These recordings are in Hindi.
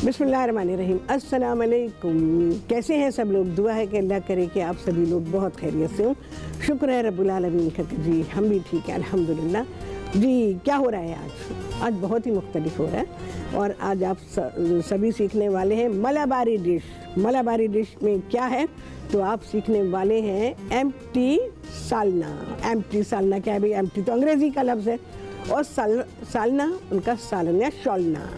बिस्मिल्लाहिर्रहमानिर्रहीम। अस्सलाम वालेकुम। कैसे हैं सब लोग? दुआ है कि अल्लाह करे कि आप सभी लोग बहुत खैरियत से हों। शुक्र है रब्बुल आलमीन का कि जी हम भी ठीक हैं अल्हम्दुलिल्लाह। जी क्या हो रहा है आज बहुत ही मुख्तलिफ हो रहा है और आज आप सभी सीखने वाले हैं मलाबारी डिश। मलाबारी डिश में क्या है तो आप सीखने वाले हैं एम्प्टी सालना। एम्प्टी सालना क्या है भाई? एम्प्टी तो अंग्रेज़ी का लफ्ज़ है और सालना उनका सालन या शॉलना,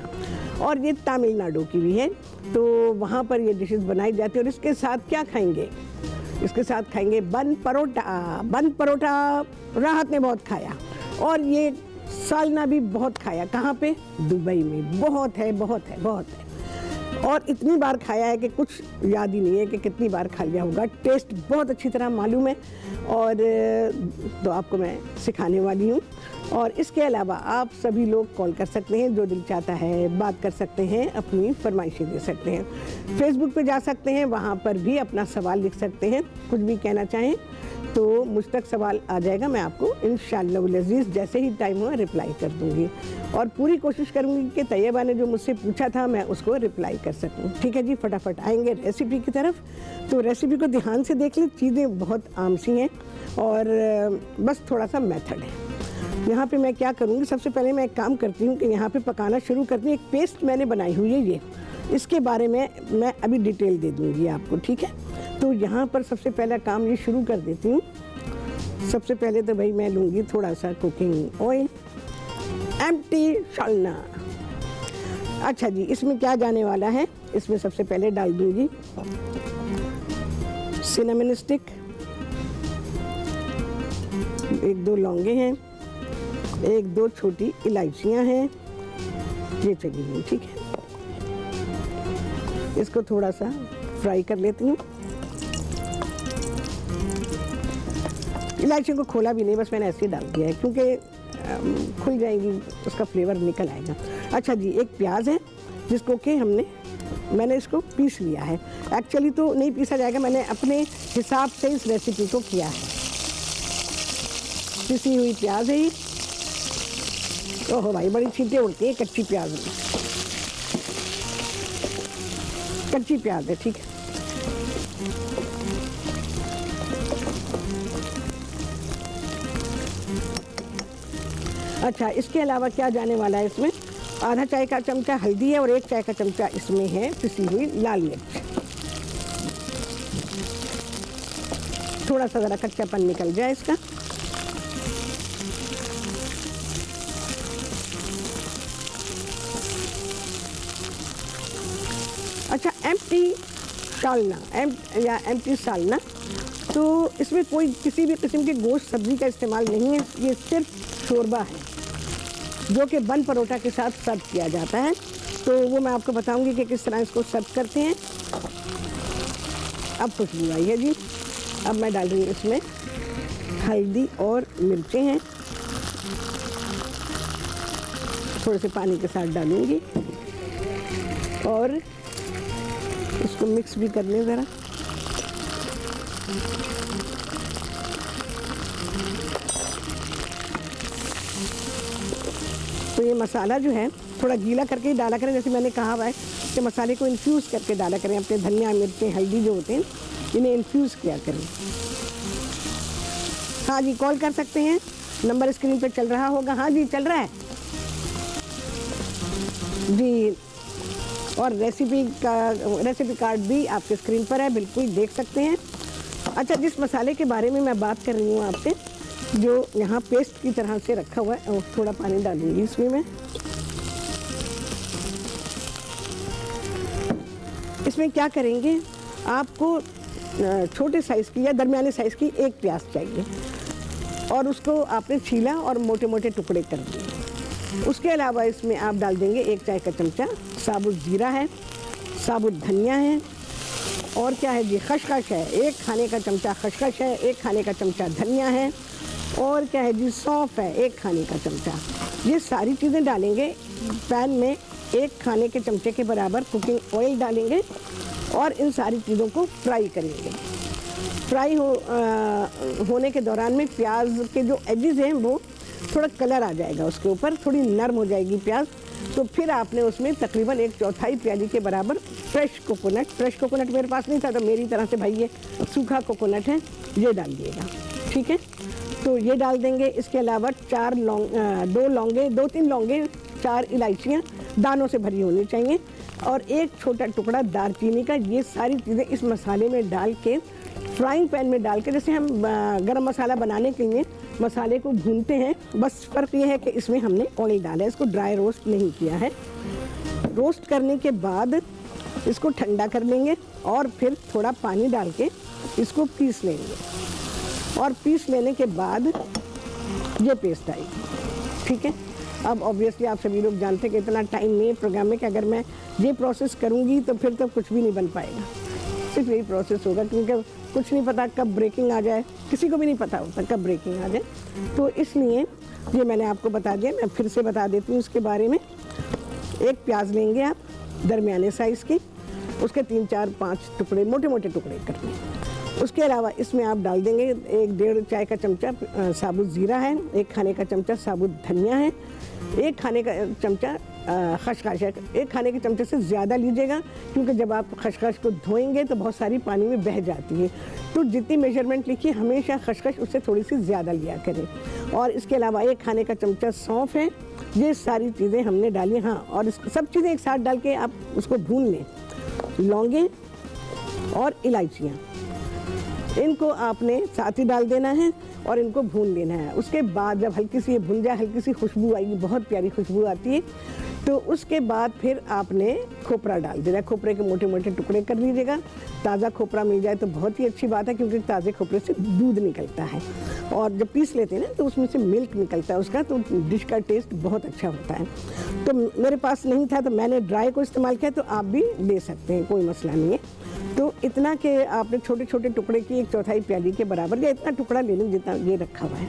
और ये तमिलनाडु की भी है। तो वहाँ पर ये डिशेस बनाई जाती है और इसके साथ क्या खाएंगे? इसके साथ खाएंगे बन परोठा। बन परोठा राहत ने बहुत खाया और ये सालना भी बहुत खाया। कहाँ पे? दुबई में। बहुत है बहुत है बहुत है और इतनी बार खाया है कि कुछ याद ही नहीं है कि कितनी बार खा लिया होगा। टेस्ट बहुत अच्छी तरह मालूम है और तो आपको मैं सिखाने वाली हूँ। और इसके अलावा आप सभी लोग कॉल कर सकते हैं, जो दिल चाहता है बात कर सकते हैं, अपनी फरमाइशें दे सकते हैं। फेसबुक पे जा सकते हैं, वहाँ पर भी अपना सवाल लिख सकते हैं। कुछ भी कहना चाहें तो मुझ तक सवाल आ जाएगा, मैं आपको इंशाअल्लाह उल अज़ीज़ जैसे ही टाइम हुआ रिप्लाई कर दूँगी और पूरी कोशिश करूँगी कि तैयबा ने जो मुझसे पूछा था मैं उसको रिप्लाई कर सकूँ। ठीक है जी, फटाफट आएंगे रेसिपी की तरफ। तो रेसिपी को ध्यान से देख लें, चीज़ें बहुत आम सी हैं और बस थोड़ा सा मेथड है। यहाँ पे मैं क्या करूँगी, सबसे पहले मैं एक काम करती हूँ कि यहाँ पे पकाना शुरू करती हूँ। एक पेस्ट मैंने बनाई हुई है, ये इसके बारे में मैं अभी डिटेल दे दूँगी आपको, ठीक है। तो यहाँ पर सबसे पहला काम ये शुरू कर देती हूँ। सबसे पहले तो भाई मैं लूँगी थोड़ा सा कुकिंग ऑयल। एम्प्टी सालना। अच्छा जी, इसमें क्या जाने वाला है? इसमें सबसे पहले डाल दूँगी सिनेमन स्टिक, 1-2 लौंगे हैं, 1-2 छोटी इलायचियाँ हैं, ये चली गई, ठीक है। इसको थोड़ा सा फ्राई कर लेती हूँ। इलायचियों को खोला भी नहीं, बस मैंने ऐसे ही डाल दिया है क्योंकि खुल जाएंगी, उसका फ्लेवर निकल आएगा। अच्छा जी, एक प्याज है जिसको कि मैंने इसको पीस लिया है। एक्चुअली तो नहीं पीसा जाएगा, मैंने अपने हिसाब से इस रेसिपी को किया है। पिसी हुई प्याज है ये। ओहो भाई, बड़ी छींटे उड़ती है कच्ची प्याज में। कच्ची प्याज है, ठीक है। अच्छा, इसके अलावा क्या जाने वाला है इसमें? आधा चाय का चमचा हल्दी है और 1 चाय का चमचा इसमें है पिसी हुई लाल मिर्च। थोड़ा सा ज़रा कच्चापन निकल जाए इसका। अच्छा, एम्प्टी सालना या एम्प्टी सालना, तो इसमें कोई किसी भी किस्म के गोश्त सब्ज़ी का इस्तेमाल नहीं है। ये सिर्फ शोरबा है जो कि बन परोठा के साथ सर्व किया जाता है। तो वो मैं आपको बताऊंगी कि किस तरह इसको सर्व करते हैं। अब खुशबू आई है जी। अब मैं डाल रही हूँ इसमें हल्दी और मिर्चें हैं, थोड़े से पानी के साथ डालूंगी और इसको मिक्स भी कर लें ज़रा। तो ये मसाला जो है थोड़ा गीला करके ही डाला करें, जैसे मैंने कहा हुआ है कि मसाले को इन्फ्यूज़ करके डाला करें। अपने धनिया मिर्चें हल्दी जो होते हैं इन्हें इन्फ्यूज़ किया करें। हाँ जी, कॉल कर सकते हैं, नंबर स्क्रीन पे चल रहा होगा। हाँ जी, चल रहा है जी। और रेसिपी कार्ड भी आपके स्क्रीन पर है, बिल्कुल देख सकते हैं। अच्छा, जिस मसाले के बारे में मैं बात कर रही हूँ आपसे, जो यहाँ पेस्ट की तरह से रखा हुआ है, और थोड़ा पानी डालूंगी इसमें मैं। इसमें क्या करेंगे, आपको छोटे साइज़ की या दरमियाने साइज़ की 1 प्याज चाहिए और उसको आपने छीला और मोटे मोटे टुकड़े कर दिए। उसके अलावा इसमें आप डाल देंगे 1 चाय का चमचा साबुत ज़ीरा है, साबुत धनिया है और क्या है जी, खसखस है। 1 खाने का चमचा खसखस है, 1 खाने का चमचा धनिया है और क्या है जी, सौंफ है 1 खाने का चमचा। ये सारी चीज़ें डालेंगे। पैन में 1 खाने के चमचे के बराबर कुकिंग ऑयल डालेंगे और इन सारी चीज़ों को फ्राई करेंगे। फ्राई होने के दौरान में प्याज के जो एजेस हैं वो थोड़ा कलर आ जाएगा उसके ऊपर, थोड़ी नरम हो जाएगी प्याज। तो फिर आपने उसमें तकरीबन 1/4 प्याली के बराबर फ्रेश कोकोनट मेरे पास नहीं था तो मेरी तरह से भाई ये सूखा कोकोनट है, ये डाल दिएगा। ठीक है, तो ये डाल देंगे। इसके अलावा 2-3 लौंगे, 4 इलायचियाँ दानों से भरी होनी चाहिए और एक छोटा टुकड़ा दालचीनी का। ये सारी चीज़ें इस मसाले में डाल के फ्राइंग पैन में डाल के, जैसे हम गरम मसाला बनाने के लिए मसाले को भूनते हैं, बस फ़र्क ये है कि इसमें हमने ऑयल डाला है, इसको ड्राई रोस्ट नहीं किया है। रोस्ट करने के बाद इसको ठंडा कर लेंगे और फिर थोड़ा पानी डाल के इसको पीस लेंगे और पीस लेने के बाद ये पेस्ट आएगी। ठीक है, अब ऑब्वियसली आप सभी लोग जानते हैं कि इतना टाइम नहीं है प्रोग्राम में कि अगर मैं ये प्रोसेस करूँगी तो फिर तो कुछ भी नहीं बन पाएगा, सिर्फ यही प्रोसेस होगा, क्योंकि कुछ नहीं पता कब ब्रेकिंग आ जाए, किसी को भी नहीं पता होता कब ब्रेकिंग आ जाए। तो इसलिए ये मैंने आपको बता दिया, मैं फिर से बता देती हूँ इसके बारे में। एक प्याज लेंगे आप दरमियाने साइज़ की, उसके 3-4-5 टुकड़े, मोटे मोटे टुकड़े करने। उसके अलावा इसमें आप डाल देंगे 1-1.5 चाय का चमचा साबुत ज़ीरा है, 1 खाने का चमचा साबुत धनिया है, 1 खाने का चमचा खसखस है। 1 खाने के चमचे से ज़्यादा लीजिएगा, क्योंकि जब आप खसखस को धोएंगे तो बहुत सारी पानी में बह जाती है, तो जितनी मेजरमेंट लिखी हमेशा खसखस उससे थोड़ी सी ज़्यादा लिया करें। और इसके अलावा 1 खाने का चमचा सौंफ है। ये सारी चीज़ें हमने डाली। हाँ, और सब चीज़ें एक साथ डाल के आप उसको भून लें। लौंगे और इलायचियाँ, इनको आपने साथ ही डाल देना है और इनको भून लेना है। उसके बाद जब हल्की सी ये भुन जाए, हल्की सी खुशबू आएगी, बहुत प्यारी खुशबू आती है, तो उसके बाद फिर आपने खोपरा डाल देना है। खोपरे के मोटे मोटे टुकड़े कर लीजिएगा। ताज़ा खोपरा मिल जाए तो बहुत ही अच्छी बात है, क्योंकि ताज़े खोपरे से दूध निकलता है और जब पीस लेते हैं ना तो उसमें से मिल्क निकलता है उसका, तो डिश का टेस्ट बहुत अच्छा होता है। तो मेरे पास नहीं था तो मैंने ड्राई को इस्तेमाल किया, तो आप भी ले सकते हैं, कोई मसला नहीं है। तो इतना कि आपने छोटे छोटे टुकड़े की 1/4 प्याली के बराबर या इतना टुकड़ा ले लें जितना ये रखा हुआ है,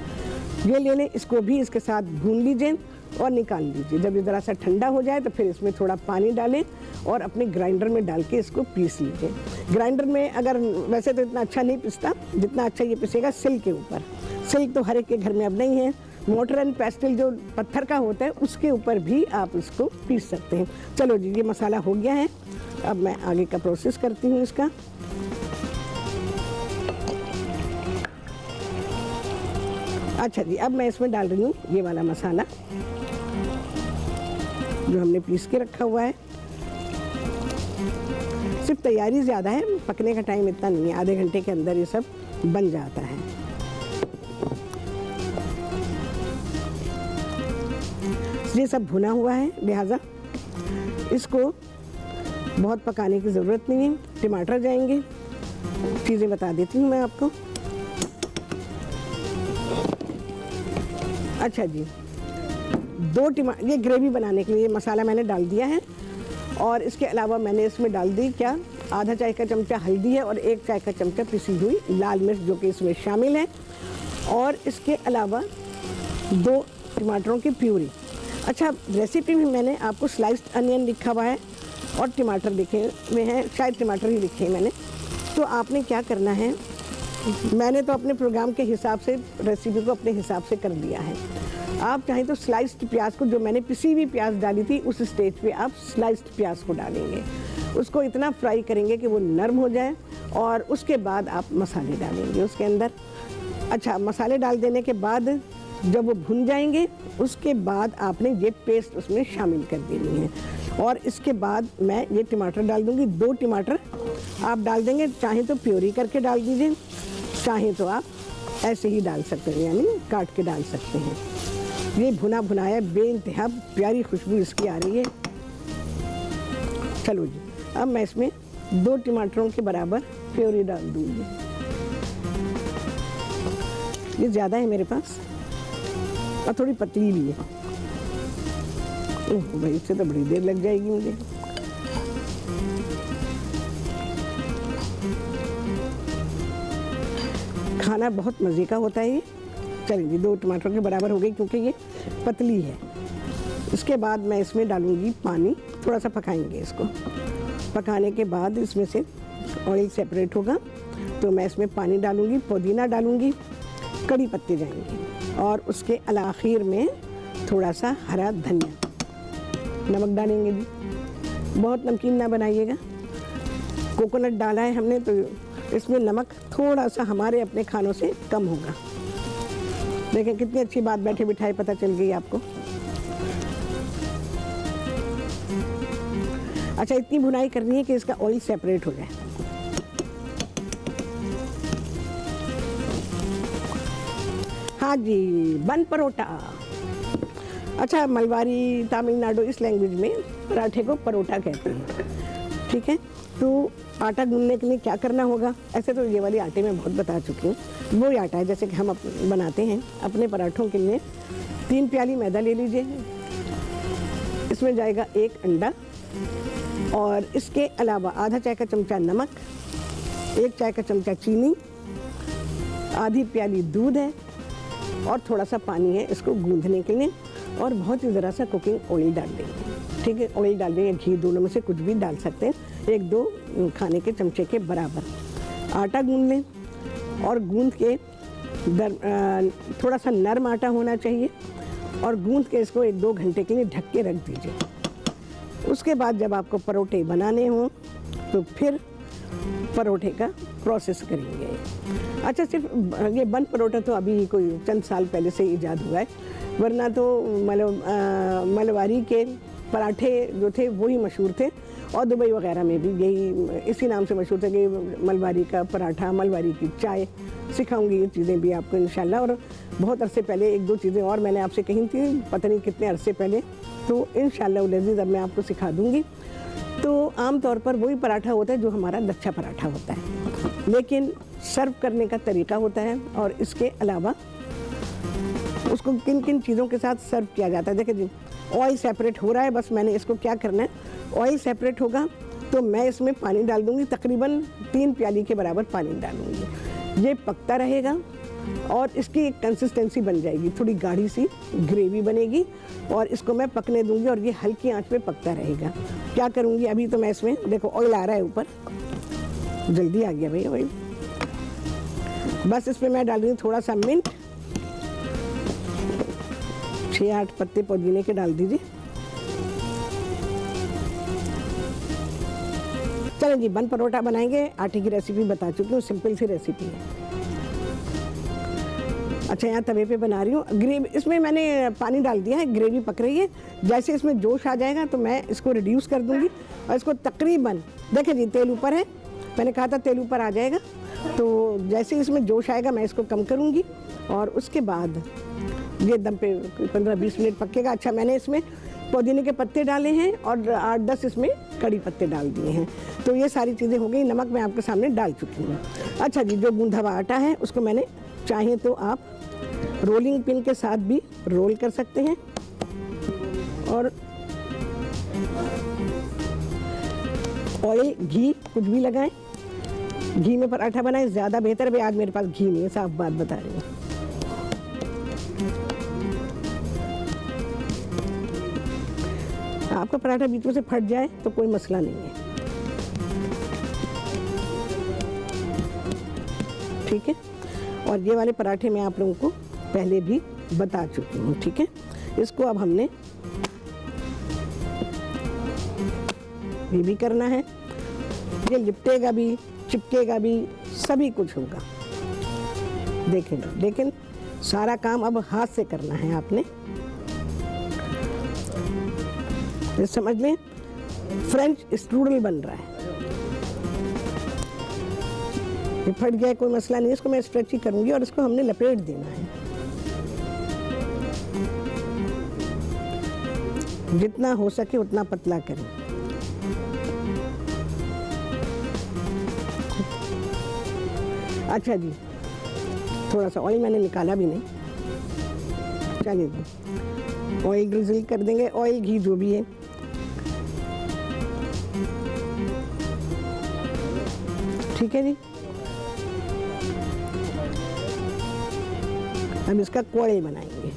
ये ले लें। इसको भी इसके साथ भून लीजिए और निकाल लीजिए। जब ये ज़रा सा ठंडा हो जाए तो फिर इसमें थोड़ा पानी डालें और अपने ग्राइंडर में डाल के इसको पीस लीजिए। ग्राइंडर में अगर वैसे तो इतना अच्छा नहीं पिसता जितना अच्छा ये पिसेगा सिल के ऊपर। सिल तो हर एक के घर में अब नहीं है, मोटर एंड पेस्टल जो पत्थर का होता है उसके ऊपर भी आप इसको पीस सकते हैं। चलो जी, ये मसाला हो गया है। अब मैं आगे का प्रोसेस करती हूँ इसका। अच्छा जी, अब मैं इसमें डाल रही हूँ ये वाला मसाला जो हमने पीस के रखा हुआ है। सिर्फ तैयारी ज़्यादा है, पकने का टाइम इतना नहीं है, आधे घंटे के अंदर ये सब बन जाता है। ये सब भुना हुआ है, लिहाजा इसको बहुत पकाने की ज़रूरत नहीं है। टमाटर जाएंगे, चीज़ें बता देती हूँ मैं आपको। अच्छा जी, 2 टमाटर, ये ग्रेवी बनाने के लिए मसाला मैंने डाल दिया है और इसके अलावा मैंने इसमें डाल दी क्या, आधा चाय का चमचा हल्दी है और 1 चाय का चमचा पिसी हुई लाल मिर्च जो कि इसमें शामिल है, और इसके अलावा 2 टमाटरों की प्यूरी। अच्छा, रेसिपी में मैंने आपको स्लाइस्ड अनियन लिखा हुआ है और टमाटर लिखे हुए हैं, शायद टमाटर ही लिखे हैं मैंने। तो आपने क्या करना है, मैंने तो अपने प्रोग्राम के हिसाब से रेसिपी को अपने हिसाब से कर दिया है। आप चाहें तो स्लाइस्ड प्याज को, जो मैंने पिसी हुई प्याज डाली थी उस स्टेज पे आप स्लाइस्ड प्याज को डालेंगे, उसको इतना फ्राई करेंगे कि वो नरम हो जाए और उसके बाद आप मसाले डालेंगे उसके अंदर। अच्छा, मसाले डाल देने के बाद जब वो भुन जाएंगे उसके बाद आपने ये पेस्ट उसमें शामिल कर देनी है और इसके बाद मैं ये टमाटर डाल दूँगी। 2 टमाटर आप डाल देंगे, चाहें तो प्योरी करके डाल दीजिए, चाहें तो आप ऐसे ही डाल सकते हैं, यानी काट के डाल सकते हैं। ये भुना भुनाया बेइंतहा प्यारी खुशबू इसकी आ रही है। चलो जी, अब मैं इसमें 2 टमाटरों के बराबर प्योरी डाल दूँगी। ये ज़्यादा है मेरे पास और थोड़ी पतली भी है। ओह भाई, इससे तो बड़ी देर लग जाएगी मुझे। खाना बहुत मज़े का होता है ये। चलिए, 2 टमाटर के बराबर हो गई क्योंकि ये पतली है। इसके बाद मैं इसमें डालूंगी पानी, थोड़ा सा पकाएंगे इसको। पकाने के बाद इसमें से ऑयल सेपरेट होगा तो मैं इसमें पानी डालूंगी, पुदीना डालूंगी, कड़ी पत्ते जाएंगे और उसके आखिर में थोड़ा सा हरा धनिया। नमक डालेंगे जी, बहुत नमकीन ना बनाइएगा। कोकोनट डाला है हमने तो इसमें नमक थोड़ा सा हमारे अपने खानों से कम होगा। देखें कितनी अच्छी बात बैठे बिठाए पता चल गई आपको। अच्छा, इतनी भुनाई करनी है कि इसका ऑयल सेपरेट हो जाए। हाँ जी, बन परोटा। अच्छा, मलबारी, तमिलनाडु इस लैंग्वेज में पराठे को परोटा कहते हैं। ठीक है, तो आटा गूंदने के लिए क्या करना होगा? ऐसे तो ये वाली आटे में बहुत बता चुकी हूँ। वो आटा है जैसे कि हम बनाते हैं अपने पराठों के लिए। 3 प्याली मैदा ले लीजिए, इसमें जाएगा 1 अंडा और इसके अलावा आधा चाय का चमचा नमक, 1 चाय का चमचा चीनी, आधी प्याली दूध है और थोड़ा सा पानी है इसको गूंदने के लिए, और बहुत ही ज़रा सा कुकिंग ऑयल डाल देंगे। ठीक है, ऑयल डाल देंगे, घी, दोनों में से कुछ भी डाल सकते हैं, 1-2 खाने के चमचे के बराबर। आटा गूंद लें और गूंद के थोड़ा सा नरम आटा होना चाहिए और गूंद के इसको 1-2 घंटे के लिए ढक के रख दीजिए। उसके बाद जब आपको परोठे बनाने हों तो फिर परोठे का प्रोसेस करेंगे। अच्छा, सिर्फ ये बन परोठा तो अभी कोई चंद साल पहले से ईजाद हुआ है, वरना तो मलबारी के पराठे जो थे वही मशहूर थे, और दुबई वगैरह में भी यही इसी नाम से मशहूर थे कि मलबारी का पराठा, मलबारी की चाय। सिखाऊंगी ये चीज़ें भी आपको इंशाल्लाह। और बहुत अरसे पहले 1-2 चीज़ें और मैंने आपसे कही थी, पता नहीं कितने अरसे पहले, तो इंशाल्लाह लजीज़ अब मैं आपको सिखा दूँगी। तो आम तौर पर वही पराठा होता है जो हमारा लच्छा पराठा होता है, लेकिन सर्व करने का तरीका होता है और इसके अलावा उसको किन किन चीज़ों के साथ सर्व किया जाता है। देखिए जी, ऑयल सेपरेट हो रहा है, बस मैंने इसको क्या करना है, ऑयल सेपरेट होगा तो मैं इसमें पानी डाल दूँगी, तकरीबन 3 प्याली के बराबर पानी डालूँगी। ये पकता रहेगा और इसकी एक कंसिस्टेंसी बन जाएगी, थोड़ी गाढ़ी सी ग्रेवी बनेगी और इसको मैं पकने दूंगी और ये हल्की आंच पे पकता रहेगा। क्या करूँगी, अभी तो मैं इसमें देखो ऑयल आ रहा है ऊपर, जल्दी आ गया भैया ऑयल। बस इसमें मैं डाल रही हूँ थोड़ा सा मिंट, 6-8 पत्ते पुदीने के डाल दीजिए। चलो जी, बन परोठा बनाएंगे। आटे की रेसिपी बता चुकी हूँ, सिंपल सी रेसिपी है। अच्छा, यहाँ तवे पे बना रही हूँ ग्रेवी। इसमें मैंने पानी डाल दिया है, ग्रेवी पक रही है। जैसे इसमें जोश आ जाएगा तो मैं इसको रिड्यूस कर दूँगी और इसको तकरीबन, देखें जी तेल ऊपर है, मैंने कहा था तेल ऊपर आ जाएगा, तो जैसे इसमें जोश आएगा मैं इसको कम करूँगी और उसके बाद ये दम पे 15-20 मिनट पकेगा। अच्छा, मैंने इसमें पुदीने के पत्ते डाले हैं और 8-10 इसमें कड़ी पत्ते डाल दिए हैं। तो ये सारी चीज़ें हो गई। नमक मैं आपके सामने डाल चुकी हूँ। अच्छा जी, जो गूंधा हुआ आटा है उसको मैंने, चाहे तो आप रोलिंग पिन के साथ भी रोल कर सकते हैं और ऑयल, घी कुछ भी लगाएं, घी में पराठा बनाएं, ज़्यादा बेहतर है। आज मेरे पास घी नहीं है, साफ बात बता रही हूँ। आपका पराठा बीच में से फट जाए तो कोई मसला नहीं है, ठीक है। और ये वाले पराठे मैं आप लोगों को पहले भी बता चुकी हूँ, ठीक है। इसको अब हमने ये भी करना है, ये लिपटेगा भी, चिपकेगा भी, सभी कुछ होगा। देखें, लेकिन सारा काम अब हाथ से करना है आपने। ये समझ लें फ्रेंच स्ट्रूडल बन रहा है। ये फट गया कोई मसला नहीं, इसको मैं स्ट्रेच ही करूंगी और इसको हमने लपेट देना है। जितना हो सके उतना पतला करें। अच्छा जी, थोड़ा सा ऑयल मैंने निकाला भी नहीं, चलिए जी ऑयल ड्रिजल कर देंगे, ऑयल घी जो भी है। ठीक है जी, हम इसका कोड़े बनाएंगे।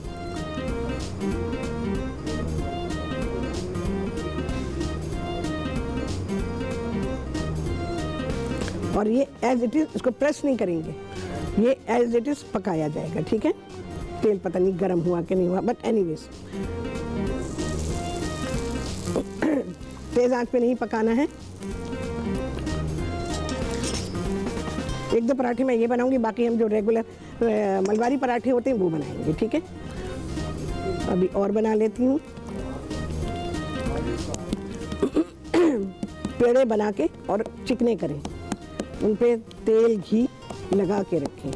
और ये एज इट इज, इसको प्रेस नहीं करेंगे, ये एज इट इज पकाया जाएगा, ठीक है। तेल पता नहीं गर्म हुआ कि नहीं हुआ, बट एनीवेज तेज़ आंच पे नहीं पकाना है। एक दो पराठे मैं ये बनाऊंगी, बाकी हम जो रेगुलर मलबारी पराठे होते हैं वो बनाएंगे, ठीक है। अभी और बना लेती हूँ। पेड़े बना के और चिकने करें, उन पे तेल घी लगा के रखें।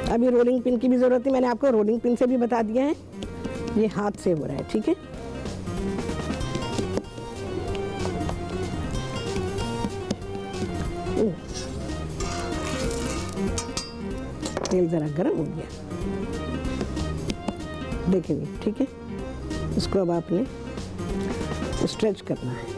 अभी रोलिंग पिन की भी ज़रूरत है, मैंने आपको रोलिंग पिन से भी बता दिया है। ये हाथ से हो रहा है, ठीक है। तेल ज़रा गर्म हो गया, देखेंगे, ठीक है। इसको अब आपने स्ट्रेच करना है।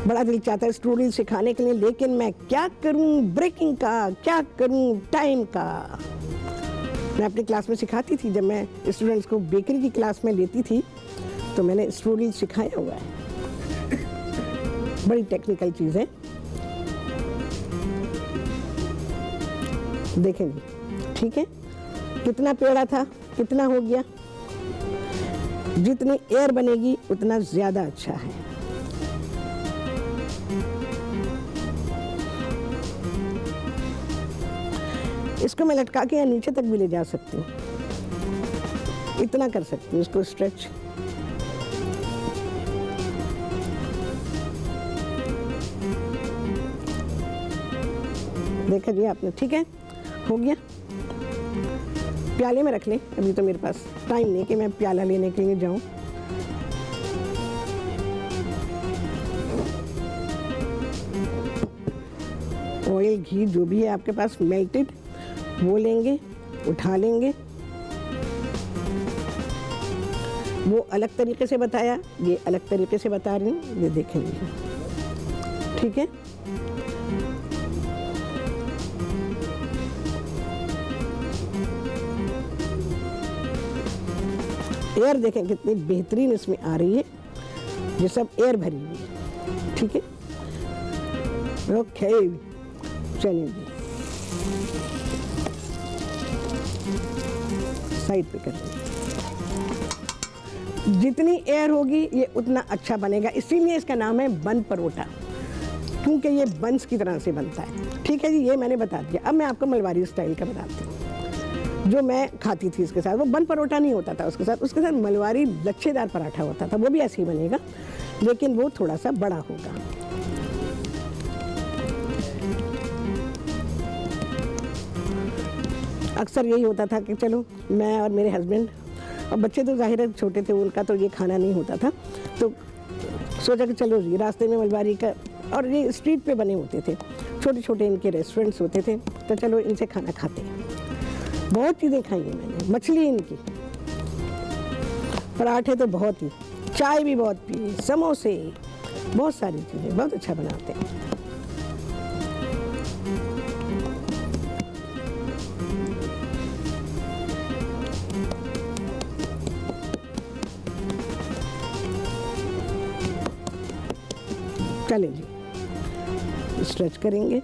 बड़ा दिल चाहता है स्ट्रूडल सिखाने के लिए, लेकिन मैं क्या करूं ब्रेकिंग का, क्या करूं टाइम का। मैं अपनी क्लास में सिखाती थी, जब मैं स्टूडेंट्स को बेकरी की क्लास में लेती थी तो मैंने स्ट्रूडल सिखाया हुआ है। बड़ी टेक्निकल चीज़ है, देखेंगे, ठीक है। कितना पेड़ा था, कितना हो गया। जितनी एयर बनेगी उतना ज़्यादा अच्छा है। इसको मैं लटका के या नीचे तक भी ले जा सकती हूँ, इतना कर सकती हूँ इसको स्ट्रेच। देखा जी आपने, ठीक है, हो गया। प्याले में रख लें, अभी तो मेरे पास टाइम नहीं कि मैं प्याला लेने के लिए जाऊं। ऑयल घी जो भी है आपके पास मेल्टेड, वो लेंगे, उठा लेंगे। वो अलग तरीके से बताया, ये अलग तरीके से बता रही हूँ, ये देखेंगे, ठीक है। एयर देखें कितनी बेहतरीन इसमें आ रही है, ये सब एयर भरी हुई है, ठीक है। ओके, चलिए जी साइड पे कर लेंगे। जितनी एयर होगी ये उतना अच्छा बनेगा, इसीलिए इसका नाम है बन परोठा, क्योंकि ये बंस की तरह से बनता है, ठीक है जी। ये मैंने बता दिया। अब मैं आपको मलबारी स्टाइल का बताती हूँ जो मैं खाती थी इसके साथ। वो बन परोठा नहीं होता था, उसके साथ मलबारी लच्छेदार पराठा होता था। वो भी ऐसे ही बनेगा, लेकिन वो थोड़ा सा बड़ा होगा। अक्सर यही होता था कि चलो मैं और मेरे हस्बैंड, और बच्चे तो जाहिर है छोटे थे, उनका तो ये खाना नहीं होता था, तो सोचा कि चलो जी रास्ते में मलबारी का, और ये स्ट्रीट पे बने होते थे, छोटे छोटे इनके रेस्टोरेंट्स होते थे, तो चलो इनसे खाना खाते हैं। बहुत चीज़ें खाई हैं मैंने, मछली इनकी, पराठे तो बहुत ही, चाय भी बहुत पी, समोसे, बहुत सारी चीज़ें बहुत अच्छा बनाते हैं। चलें जी, स्ट्रेच करेंगे।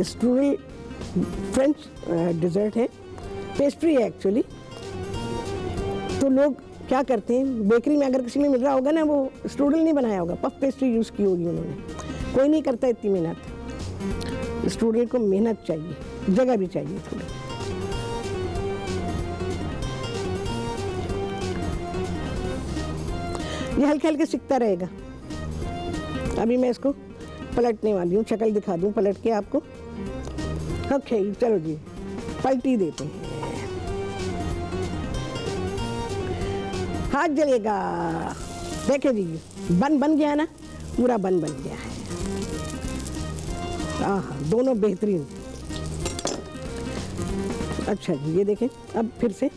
स्ट्रूडल फ्रेंच डिज़र्ट है, पेस्ट्री है एक्चुअली। तो लोग क्या करते हैं, बेकरी में अगर किसी में मिल रहा होगा ना, वो स्ट्रूडल नहीं बनाया होगा, पफ पेस्ट्री यूज़ की होगी उन्होंने। कोई नहीं करता इतनी मेहनत। स्ट्रूडल को मेहनत चाहिए, जगह भी चाहिए थोड़ी। ये हल्के हल्के सिकता रहेगा। अभी मैं इसको पलटने वाली हूँ, शक्ल दिखा दूँ पलट के आपको। ओके, चलो जी पलटी देते हैं। हाथ जलेगा, देखे जी बन गया ना, पूरा बन गया है। हाँ, दोनों बेहतरीन। अच्छा जी, ये देखें, अब फिर से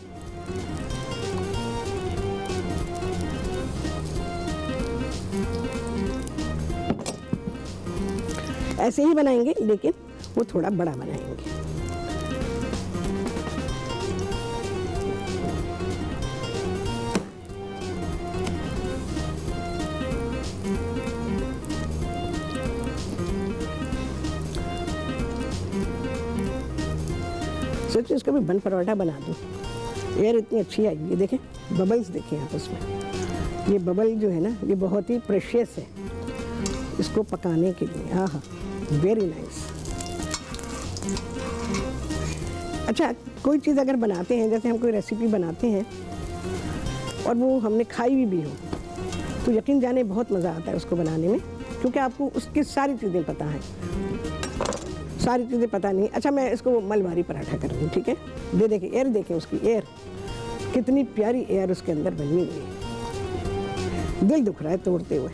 ऐसे ही बनाएंगे, लेकिन वो थोड़ा बड़ा बनाएंगे। सोचिए इसका भी बन पराठा बना दूँ। एयर इतनी अच्छी आई, ये देखें बबल्स देखें आप उसमें, ये बबल जो है ना ये बहुत ही प्रेशियस है इसको पकाने के लिए। हाँ हाँ, वेरी नाइस। अच्छा, कोई चीज़ अगर बनाते हैं, जैसे हम कोई रेसिपी बनाते हैं और वो हमने खाई भी हो, तो यकीन जाने बहुत मज़ा आता है उसको बनाने में, क्योंकि आपको उसकी सारी चीज़ें पता हैं। सारी चीज़ें पता नहीं। अच्छा, मैं इसको मलबारी पराठा कर रही हूँ, ठीक है। दे देखें एयर, देखें उसकी एयर, कितनी प्यारी एयर उसके अंदर बनी हुई है। दिल दुख रहा है तोड़ते हुए।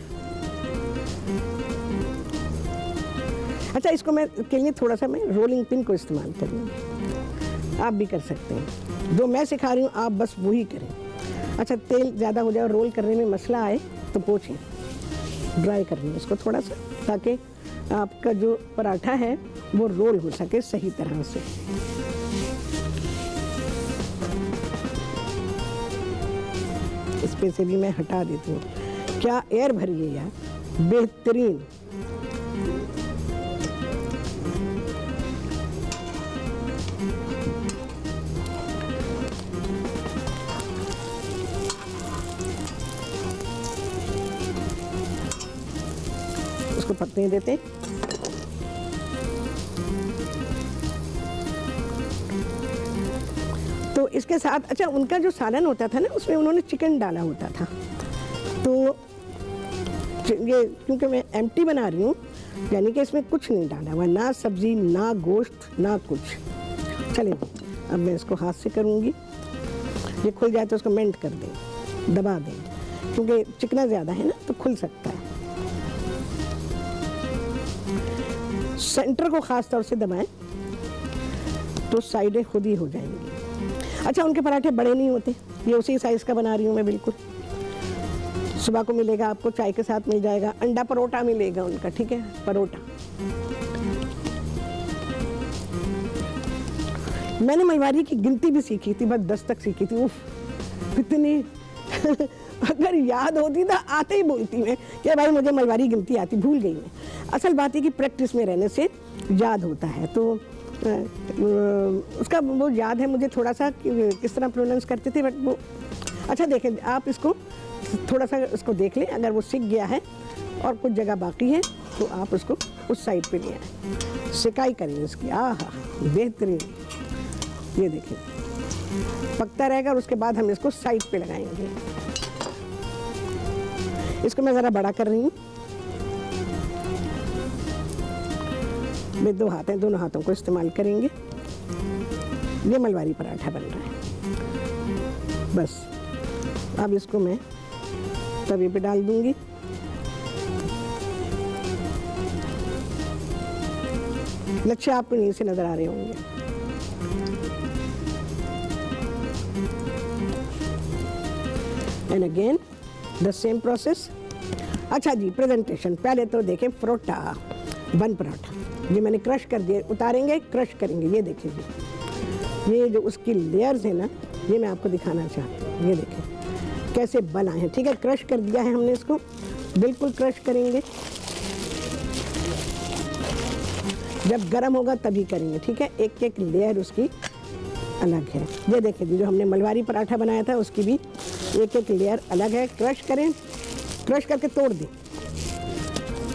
अच्छा, इसको मैं के लिए थोड़ा सा मैं रोलिंग पिन को इस्तेमाल करूँगी, आप भी कर सकते हैं। जो मैं सिखा रही हूँ आप बस वही करें। अच्छा, तेल ज़्यादा हो जाए और रोल करने में मसला आए तो पोंछें, ड्राई करनी है इसको थोड़ा सा, ताकि आपका जो पराठा है वो रोल हो सके सही तरह से। इस पे से भी मैं हटा देती हूँ। क्या एयर भरी है यार, बेहतरीन। इसको पकने देते। तो इसके साथ अच्छा, उनका जो सालन होता था ना उसमें उन्होंने चिकन डाला होता था, तो ये क्योंकि मैं एम्प्टी बना रही हूँ, यानी कि इसमें कुछ नहीं डाला हुआ, ना सब्जी ना गोश्त ना कुछ। चलिए अब मैं इसको हाथ से करूँगी, ये खुल जाए तो उसको मेल्ट कर दें, दबा दें, क्योंकि चिकना ज़्यादा है ना तो खुल सकता है। सेंटर को ख़ास तौर से दबाएं तो साइडें खुद ही हो जाएंगी। अच्छा, उनके पराठे बड़े नहीं होते, ये उसी साइज़ का बना रही हूँ मैं बिल्कुल। सुबह को मिलेगा आपको, चाय के साथ मिल जाएगा, अंडा परोठा मिलेगा उनका, ठीक है, परोठा। मैंने मलबारी की गिनती भी सीखी थी, बस 10 तक सीखी थी। उफ इतनी अगर याद होती तो आते ही बोलती मैं कि भाई मुझे मलबारी गिनती आती, भूल गई मैं। असल बात है कि प्रैक्टिस में रहने से याद होता है, तो उसका वो याद है मुझे थोड़ा सा किस तरह प्रोनाउंस करते थे, बट वो अच्छा देखें आप इसको थोड़ा सा इसको देख लें, अगर वो सीख गया है और कुछ जगह बाकी है तो आप उसको उस साइड पे ले आए, सिकाई करें इसकी। आहा बेहतरीन, ये देखें पकता रहेगा और उसके बाद हम इसको साइड पे लगाएंगे। इसको मैं ज़रा बड़ा कर रही हूँ, मैं 2 हाथ हैं, दोनों हाथों को इस्तेमाल करेंगे। ये मलबारी पराठा बन रहा है। बस अब इसको मैं तवे पे डाल दूंगी। लच्छे आपको नीचे से नजर आ रहे होंगे। And again the same process. अच्छा जी, प्रेजेंटेशन पहले तो देखें परोठा, बन पराठा, ये मैंने क्रश कर दिया, उतारेंगे क्रश करेंगे। ये देखिए जी, ये जो उसकी लेयर्स है ना, ये मैं आपको दिखाना चाहती हूँ। ये देखें कैसे बन आए हैं, ठीक है, क्रश कर दिया है हमने इसको, बिल्कुल क्रश करेंगे। जब गर्म होगा तभी करेंगे, ठीक है। एक एक लेयर उसकी अलग है। ये देखिए जी, जो हमने मलबारी पराठा बनाया था उसकी भी एक एक लेयर अलग है। क्रश करें, क्रश करके तोड़ दें।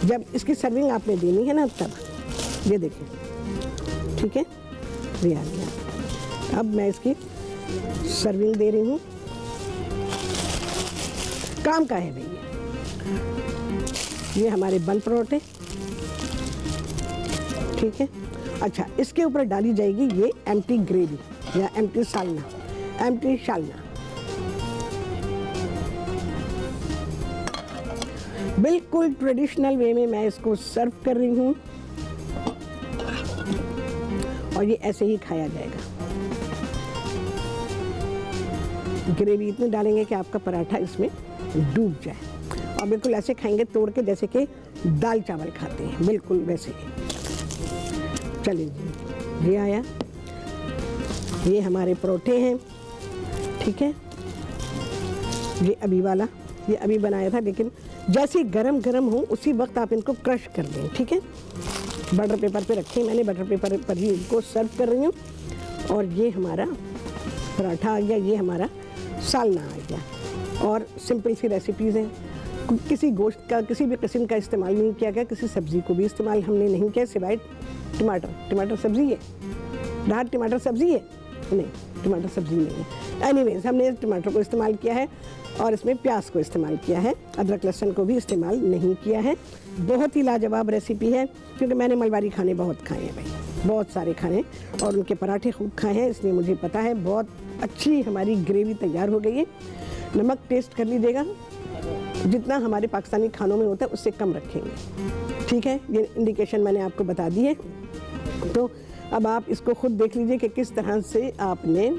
जब इसकी सर्विंग आपने देनी है ना तब, ये देखिए, ठीक है, ये आ गया। अब मैं इसकी सर्विंग दे रही हूँ। काम का है भैया, ये हमारे बन परोठे, ठीक है। अच्छा, इसके ऊपर डाली जाएगी ये एम्प्टी ग्रेवी या एम्प्टी सालना, एम्प्टी शालना। बिल्कुल ट्रेडिशनल वे में मैं इसको सर्व कर रही हूँ और ये ऐसे ही खाया जाएगा। ग्रेवी इतनी डालेंगे कि आपका पराठा इसमें डूब जाए और बिल्कुल ऐसे खाएंगे तोड़ के, जैसे कि दाल चावल खाते हैं, बिल्कुल वैसे ही। चलिए जी, ये आया, ये हमारे परोठे हैं, ठीक है। ये अभी वाला, ये अभी बनाया था, लेकिन जैसे गरम गरम हो उसी वक्त आप इनको क्रश कर दें, ठीक है। बटर पेपर पे रखें, मैंने बटर पेपर पर ही इनको सर्व कर रही हूँ। और ये हमारा पराठा आ गया, ये हमारा सालना आ गया। और सिंपल सी रेसिपीज़ हैं, किसी गोश्त का किसी भी किस्म का इस्तेमाल नहीं किया गया, किसी सब्ज़ी को भी इस्तेमाल हमने नहीं किया सिवाय टमाटर सब्ज़ी है, राहत टमाटर सब्ज़ी है नहीं, टमाटर सब्ज़ी नहीं है। एनीवेज हमने टमाटर को इस्तेमाल किया है और इसमें प्याज को इस्तेमाल किया है, अदरक लहसुन को भी इस्तेमाल नहीं किया है। बहुत ही लाजवाब रेसिपी है, क्योंकि मैंने मलबारी खाने बहुत खाए हैं भाई, बहुत सारे खाने, और उनके पराठे खूब खाए हैं, इसलिए मुझे पता है। बहुत अच्छी हमारी ग्रेवी तैयार हो गई है। नमक टेस्ट कर लीजिएगा, जितना हमारे पाकिस्तानी खानों में होता है उससे कम रखेंगे, ठीक है। ये इंडिकेशन मैंने आपको बता दी है। तो अब आप इसको खुद देख लीजिए कि किस तरह से आपने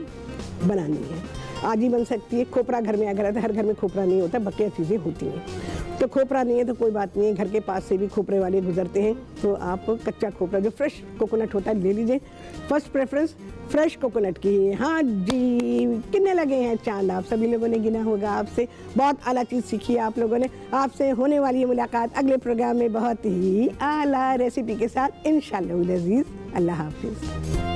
बनानी है। आज ही बन सकती है। खोपरा घर में अगर है तो हर घर में खोपरा नहीं होता, बकिया चीज़ें होती हैं। तो खोपरा नहीं है तो कोई बात नहीं है, घर के पास से भी खोपरे वाले गुजरते हैं, तो आप कच्चा खोपरा जो फ्रेश कोकोनट होता है ले लीजिए। फर्स्ट प्रेफरेंस फ्रेश कोकोनट की है। हाँ जी, कितने लगे हैं चांद, आप सभी लोगों ने गिना होगा। आपसे बहुत आला चीज़ सीखी है आप लोगों ने। आपसे होने वाली है मुलाकात अगले प्रोग्राम में बहुत ही आला रेसिपी के साथ इंशाअल्लाह अज़ीज़। अल्लाह हाफिज़।